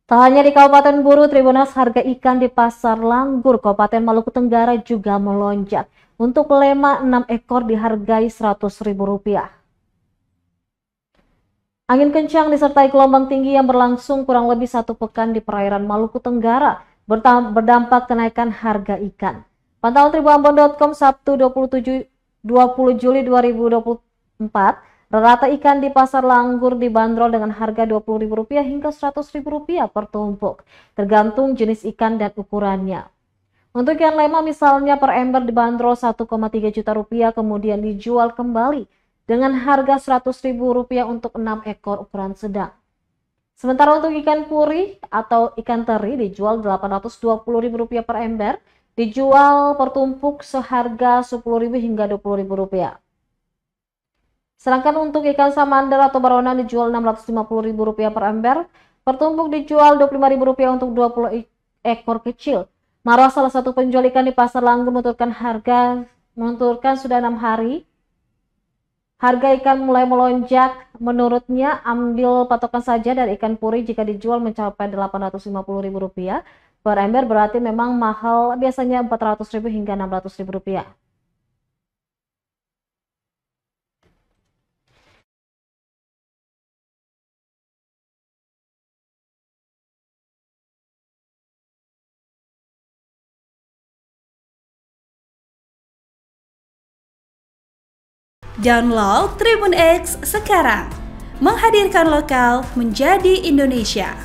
Tak hanya di Kabupaten Buru, Tribunals, harga ikan di Pasar Langgur, Kabupaten Maluku Tenggara juga melonjak. Untuk lema 6 ekor dihargai Rp100.000. Angin kencang disertai gelombang tinggi yang berlangsung kurang lebih 1 pekan di perairan Maluku Tenggara berdampak kenaikan harga ikan. Pantauan tribuambon.com Sabtu 20 Juli 2024, rata ikan di Pasar Langgur dibanderol dengan harga Rp20.000 hingga Rp100.000 per tumpuk, tergantung jenis ikan dan ukurannya. Untuk ikan lema misalnya per ember dibanderol Rp1,3 juta, kemudian dijual kembali dengan harga Rp100.000 untuk 6 ekor ukuran sedang. Sementara untuk ikan puri atau ikan teri dijual Rp820.000 per ember, dijual per tumpuk seharga Rp10.000 hingga Rp20.000. Sedangkan untuk ikan samander atau baronan dijual Rp650.000 per ember, per tumpuk dijual Rp25.000 untuk 20 ekor kecil. Marwah, salah satu penjual ikan di Pasar Langgur, menuturkan sudah 6 hari harga ikan mulai melonjak. Menurutnya, ambil patokan saja dari ikan puri, jika dijual mencapai Rp850.000 per ember berarti memang mahal, biasanya Rp400.000 hingga Rp600.000. Download Tribun X sekarang, menghadirkan lokal menjadi Indonesia.